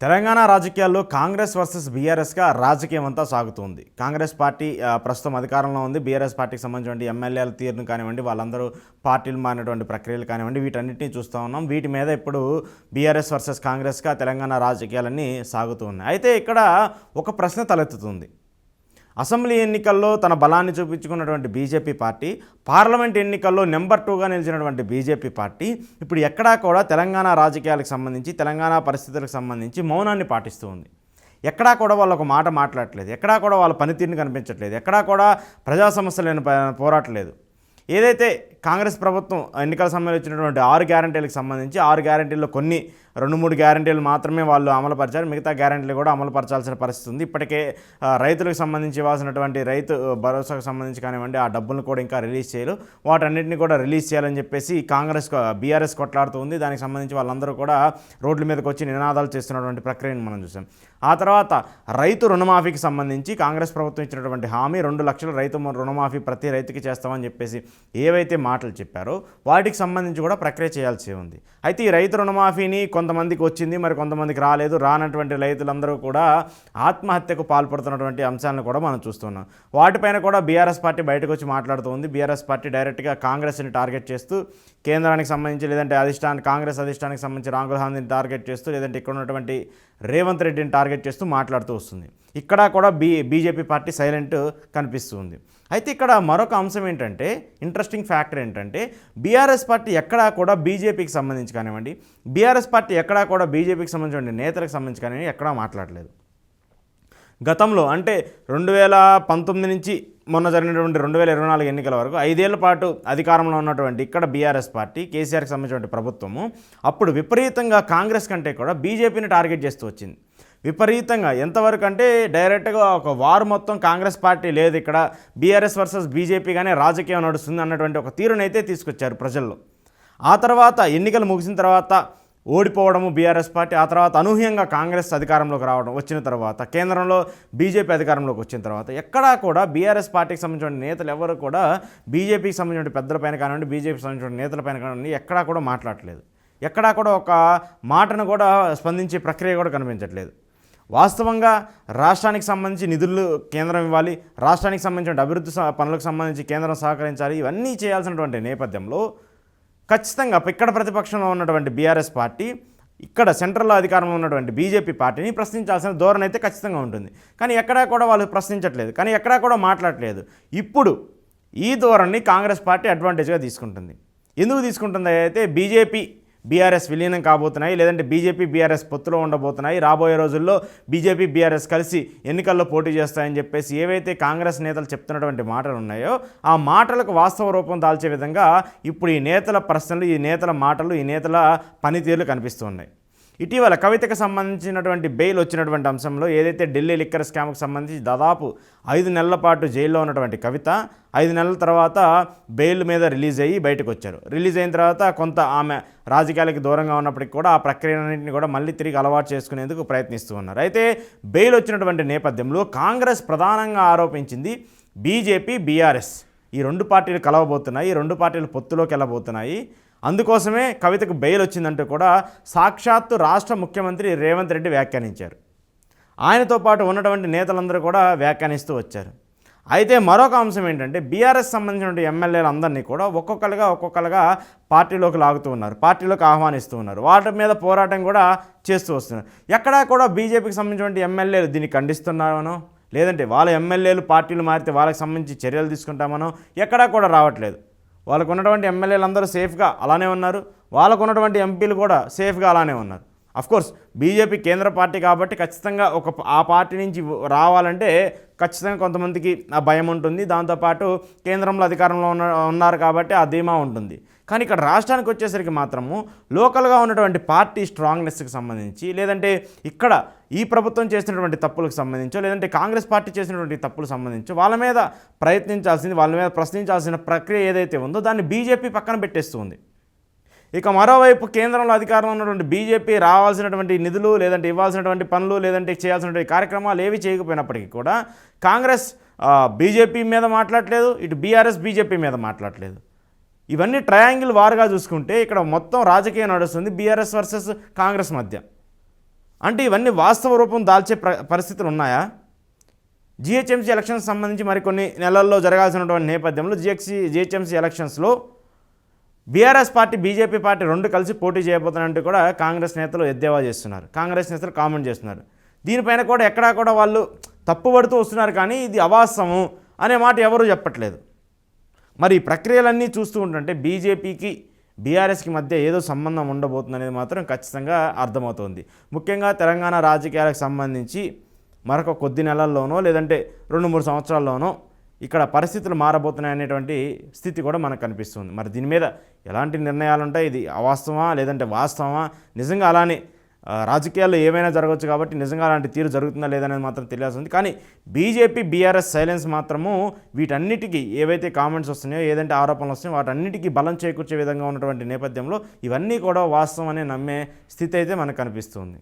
తెలంగాణ రాజకీయాల్లో కాంగ్రెస్ వర్సెస్ బీఆర్ఎస్గా రాజకీయం అంతా సాగుతుంది. కాంగ్రెస్ పార్టీ ప్రస్తుతం అధికారంలో ఉంది. బీఆర్ఎస్ పార్టీకి సంబంధించిన ఎమ్మెల్యేల తీరును కానివ్వండి, వాళ్ళందరూ పార్టీలు మారినటువంటి ప్రక్రియలు కానివ్వండి, వీటన్నిటిని చూస్తూ ఉన్నాం. వీటి మీద ఇప్పుడు బీఆర్ఎస్ వర్సెస్ కాంగ్రెస్గా తెలంగాణ రాజకీయాలన్నీ సాగుతూ ఉన్నాయి. అయితే ఇక్కడ ఒక ప్రశ్న తలెత్తుతుంది. అసెంబ్లీ ఎన్నికల్లో తన బలాన్ని చూపించుకున్నటువంటి బీజేపీ పార్టీ, పార్లమెంట్ ఎన్నికల్లో నెంబర్ 2గా నిలిచినటువంటి బీజేపీ పార్టీ ఇప్పుడు ఎక్కడా కూడా తెలంగాణ రాజకీయాలకు సంబంధించి, తెలంగాణ పరిస్థితులకు సంబంధించి మౌనాన్ని పాటిస్తూ ఉంది. ఎక్కడా కూడా వాళ్ళు ఒక మాట మాట్లాడట్లేదు. ఎక్కడా కూడా వాళ్ళ పనితీరుని కనిపించట్లేదు. ఎక్కడా కూడా ప్రజా సమస్యలను పోరాటలేదు. ఏదైతే కాంగ్రెస్ ప్రభుత్వం ఎన్నికల సమయంలో ఇచ్చినటువంటి 6 గ్యారంటీలకు సంబంధించి 6 గ్యారంటీల్లో కొన్ని 2-3 గ్యారంటీలు మాత్రమే వాళ్ళు అమలుపరిచారు. మిగతా గ్యారంటీలు కూడా అమలుపరచాల్సిన పరిస్థితి ఉంది. ఇప్పటికే రైతులకు సంబంధించి ఇవ్వాల్సినటువంటి రైతు భరోసాకు సంబంధించి కానివ్వండి, ఆ డబ్బులను కూడా ఇంకా రిలీజ్ చేయరు. వాటన్నిటిని కూడా రిలీజ్ చేయాలని చెప్పేసి బీఆర్ఎస్ కొట్లాడుతూ ఉంది. దానికి సంబంధించి వాళ్ళందరూ కూడా రోడ్ల మీదకి వచ్చి నినాదాలు చేస్తున్నటువంటి ప్రక్రియను మనం చూసాం. ఆ తర్వాత రైతు రుణమాఫీకి సంబంధించి కాంగ్రెస్ ప్రభుత్వం ఇచ్చినటువంటి హామీ 2 లక్షల రైతు రుణమాఫీ ప్రతి రైతుకి చేస్తామని చెప్పేసి ఏవైతే మాటలు చెప్పారో వాటికి సంబంధించి కూడా ప్రక్రియ చేయాల్సి ఉంది. అయితే ఈ రైతు రుణమాఫీని కొంతమందికి వచ్చింది, మరి కొంతమందికి రాలేదు. రానటువంటి రైతులందరూ కూడా ఆత్మహత్యకు పాల్పడుతున్నటువంటి అంశాలను కూడా మనం చూస్తున్నాం. వాటిపైన కూడా బీఆర్ఎస్ పార్టీ బయటకు వచ్చి మాట్లాడుతూ ఉంది. బీఆర్ఎస్ పార్టీ డైరెక్ట్గా కాంగ్రెస్ని టార్గెట్ చేస్తూ, కేంద్రానికి సంబంధించి లేదంటే కాంగ్రెస్ అధిష్టానానికి సంబంధించి రాహుల్ గాంధీని టార్గెట్ చేస్తూ, లేదంటే ఇక్కడ ఉన్నటువంటి రేవంత్ రెడ్డిని టార్గెట్ చేస్తూ మాట్లాడుతూ వస్తుంది. ఇక్కడ కూడా బీజేపీ పార్టీ సైలెంట్ కనిపిస్తూ ఉంది. అయితే ఇక్కడ మరొక అంశం ఏంటంటే, ఇంట్రెస్టింగ్ ఫ్యాక్టర్ ఏంటంటే, బీఆర్ఎస్ పార్టీ ఎక్కడా కూడా బీజేపీకి సంబంధించి కానివ్వండి, బీఆర్ఎస్ పార్టీ ఎక్కడా కూడా బీజేపీకి సంబంధించిన నేతలకు సంబంధించి కానివ్వండి ఎక్కడా మాట్లాడలేదు. గతంలో అంటే 2019 నుంచి మొన్న జరిగినటువంటి 2024 ఎన్నికల వరకు 5 ఏళ్ల పాటు అధికారంలో ఉన్నటువంటి ఇక్కడ బీఆర్ఎస్ పార్టీ, కేసీఆర్కి సంబంధించినటువంటి ప్రభుత్వము అప్పుడు విపరీతంగా కాంగ్రెస్ కంటే కూడా బీజేపీని టార్గెట్ చేస్తూ వచ్చింది. విపరీతంగా ఎంతవరకు అంటే డైరెక్ట్గా ఒక వారు మొత్తం కాంగ్రెస్ పార్టీ లేదు, ఇక్కడ బీఆర్ఎస్ వర్సెస్ బీజేపీగానే రాజకీయం నడుస్తుంది అన్నటువంటి ఒక తీరునైతే తీసుకొచ్చారు ప్రజల్లో. ఆ తర్వాత ఎన్నికలు ముగిసిన తర్వాత ఓడిపోవడము బీఆర్ఎస్ పార్టీ, ఆ తర్వాత అనూహ్యంగా కాంగ్రెస్ అధికారంలోకి వచ్చిన తర్వాత, కేంద్రంలో బీజేపీ అధికారంలోకి వచ్చిన తర్వాత ఎక్కడా కూడా బీఆర్ఎస్ పార్టీకి సంబంధించిన నేతలు ఎవరు కూడా బీజేపీకి సంబంధించిన పెద్దలపైన కానివ్వండి, బీజేపీకి సంబంధించిన నేతలపైన కానివ్వండి ఎక్కడా కూడా మాట్లాడలేదు. ఎక్కడా కూడా ఒక మాటను కూడా స్పందించే ప్రక్రియ కూడా కనిపించట్లేదు. వాస్తవంగా రాష్ట్రానికి సంబంధించి నిధులు కేంద్రం ఇవ్వాలి, రాష్ట్రానికి సంబంధించిన అభివృద్ధి పనులకు సంబంధించి కేంద్రం సహకరించాలి, ఇవన్నీ చేయాల్సినటువంటి నేపథ్యంలో ఖచ్చితంగా ఇక్కడ ప్రతిపక్షంలో ఉన్నటువంటి బీఆర్ఎస్ పార్టీ ఇక్కడ సెంట్రల్లో అధికారంలో ఉన్నటువంటి బీజేపీ పార్టీని ప్రశ్నించాల్సిన ధోరణి అయితే ఖచ్చితంగా ఉంటుంది. కానీ ఎక్కడా కూడా వాళ్ళు ప్రశ్నించట్లేదు, కానీ ఎక్కడా కూడా మాట్లాడట్లేదు. ఇప్పుడు ఈ ధోరణిని కాంగ్రెస్ పార్టీ అడ్వాంటేజ్గా తీసుకుంటుంది. ఎందుకు తీసుకుంటుంది? అయితే బీజేపీ బీఆర్ఎస్ విలీనం కాబోతున్నాయి, లేదంటే బీజేపీ బీఆర్ఎస్ పొత్తులో ఉండబోతున్నాయి, రాబోయే రోజుల్లో బీజేపీ బీఆర్ఎస్ కలిసి ఎన్నికల్లో పోటీ చేస్తాయని చెప్పేసి ఏవైతే కాంగ్రెస్ నేతలు చెప్తున్నటువంటి మాటలు ఉన్నాయో ఆ మాటలకు వాస్తవ రూపం దాల్చే విధంగా ఇప్పుడు ఈ నేతల ప్రశ్నలు, ఈ నేతల మాటలు, ఈ నేతల పనితీరులు కనిపిస్తున్నాయి. ఇటీవల కవితకు సంబంధించినటువంటి బెయిల్ వచ్చినటువంటి అంశంలో ఏదైతే ఢిల్లీ లిక్కర్ స్కామ్కు సంబంధించి దాదాపు 5 నెలల పాటు జైల్లో ఉన్నటువంటి కవిత 5 నెలల తర్వాత బెయిల్ మీద రిలీజ్ అయ్యి బయటకు వచ్చారు. రిలీజ్ అయిన తర్వాత కొంత ఆమె రాజకీయాలకు దూరంగా ఉన్నప్పటికీ కూడా ఆ ప్రక్రియలన్నింటినీ కూడా మళ్ళీ తిరిగి అలవాటు చేసుకునేందుకు ప్రయత్నిస్తూ ఉన్నారు. అయితే బెయిల్ వచ్చినటువంటి నేపథ్యంలో కాంగ్రెస్ ప్రధానంగా ఆరోపించింది బీజేపీ బీఆర్ఎస్ ఈ 2 పార్టీలు కలవబోతున్నాయి, 2 పార్టీలు పొత్తులోకి వెళ్ళబోతున్నాయి, అందుకోసమే కవితకు బెయిల్ వచ్చిందంటూ కూడా సాక్షాత్తు రాష్ట్ర ముఖ్యమంత్రి రేవంత్ రెడ్డి వ్యాఖ్యానించారు. ఆయనతో పాటు ఉన్నటువంటి నేతలందరూ కూడా వ్యాఖ్యానిస్తూ వచ్చారు. అయితే మరొక అంశం ఏంటంటే, బీఆర్ఎస్ సంబంధించిన ఎమ్మెల్యేలందరినీ కూడా ఒక్కొక్కరుగా పార్టీలోకి లాగుతూ ఉన్నారు, పార్టీలోకి ఆహ్వానిస్తూ ఉన్నారు, వాటి మీద పోరాటం కూడా చేస్తూ వస్తున్నారు. ఎక్కడా కూడా బీజేపీకి సంబంధించిన ఎమ్మెల్యేలు దీన్ని ఖండిస్తున్నారనో, లేదంటే వాళ్ళ ఎమ్మెల్యేలు పార్టీలు మారితే వాళ్ళకి సంబంధించి చర్యలు తీసుకుంటామనో ఎక్కడా కూడా రావట్లేదు. వాళ్ళకు ఉన్నటువంటి ఎమ్మెల్యేలు అందరూ సేఫ్గా అలానే ఉన్నారు, వాళ్ళకు ఉన్నటువంటి ఎంపీలు కూడా సేఫ్గా అలానే ఉన్నారు. అఫ్కోర్స్ బీజేపీ కేంద్ర పార్టీ కాబట్టి ఖచ్చితంగా ఆ పార్టీ నుంచి రావాలంటే ఖచ్చితంగా కొంతమందికి ఆ భయం ఉంటుంది, దాంతోపాటు కేంద్రంలో అధికారంలో ఉన్నారు కాబట్టి ఆ ధీమా ఉంటుంది. కానీ ఇక్కడ రాష్ట్రానికి వచ్చేసరికి మాత్రము లోకల్గా ఉన్నటువంటి పార్టీ స్ట్రాంగ్నెస్కి సంబంధించి, లేదంటే ఇక్కడ ఈ ప్రభుత్వం చేసినటువంటి తప్పులకు సంబంధించో, లేదంటే కాంగ్రెస్ పార్టీ చేసినటువంటి తప్పులకు సంబంధించో వాళ్ళ మీద ప్రయత్నించాల్సింది, వాళ్ళ మీద ప్రశ్నించాల్సిన ప్రక్రియ ఏదైతే ఉందో దాన్ని బీజేపీ పక్కన పెట్టేస్తుంది. ఇక మరోవైపు కేంద్రంలో అధికారంలో ఉన్నటువంటి బీజేపీ రావాల్సినటువంటి నిధులు, లేదంటే ఇవ్వాల్సినటువంటి పనులు, లేదంటే చేయాల్సినటువంటి కార్యక్రమాలు ఏవి చేయకపోయినప్పటికీ కూడా కాంగ్రెస్ బీజేపీ మీద మాట్లాడలేదు, ఇటు బీఆర్ఎస్ బీజేపీ మీద మాట్లాడలేదు. ఇవన్నీ ట్రయాంగిల్ వారుగా చూసుకుంటే ఇక్కడ మొత్తం రాజకీయం నడుస్తుంది బీఆర్ఎస్ వర్సెస్ కాంగ్రెస్ మధ్య. అంటే ఇవన్నీ వాస్తవ రూపం దాల్చే పరిస్థితులు ఉన్నాయా? జిహెచ్ఎంసీ ఎలక్షన్స్ సంబంధించి మరికొన్ని నెలల్లో జరగాల్సినటువంటి నేపథ్యంలో జిహెచ్ఎంసీ ఎలక్షన్స్లో బీఆర్ఎస్ పార్టీ బీజేపీ పార్టీ రెండు కలిసి పోటీ చేయబోతున్నట్టు కూడా కాంగ్రెస్ నేతలు ఎద్దేవా చేస్తున్నారు, కాంగ్రెస్ నేతలు కామెంట్ చేస్తున్నారు. దీనిపైన కూడా ఎక్కడా కూడా వాళ్ళు తప్పుపడుతూ వస్తున్నారు, కానీ ఇది అవాస్తవము అనే మాట ఎవరూ చెప్పట్లేదు. మరి ఈ ప్రక్రియలన్నీ చూస్తూ ఉంటుంటే బీజేపీకి బీఆర్ఎస్కి మధ్య ఏదో సంబంధం ఉండబోతుందనేది మాత్రం ఖచ్చితంగా అర్థమవుతోంది. ముఖ్యంగా తెలంగాణ రాజకీయాలకు సంబంధించి మరొక కొద్ది నెలల్లోనో లేదంటే 2-3 సంవత్సరాల్లోనో ఇక్కడ పరిస్థితులు మారబోతున్నాయనేటువంటి స్థితి కూడా మనకు కనిపిస్తుంది. మరి దీని మీద ఎలాంటి నిర్ణయాలు ఉంటాయి, ఇది అవాస్తవమా లేదంటే వాస్తవమా, నిజంగా అలానే రాజకీయాల్లో ఏమైనా జరగవచ్చు కాబట్టి నిజంగా అలాంటి తీరు జరుగుతుందా లేదనేది మాత్రం తెలియాల్సి ఉంది. కానీ బీజేపీ బీఆర్ఎస్ సైలెన్స్ మాత్రము వీటన్నిటికీ ఏవైతే కామెంట్స్ వస్తున్నాయో ఏదంటే ఆరోపణలు వస్తున్నాయో వాటన్నిటికీ బలం చేకూర్చే విధంగా ఉన్నటువంటి నేపథ్యంలో ఇవన్నీ కూడా వాస్తవం అనే నమ్మే స్థితి అయితే మనకు కనిపిస్తుంది.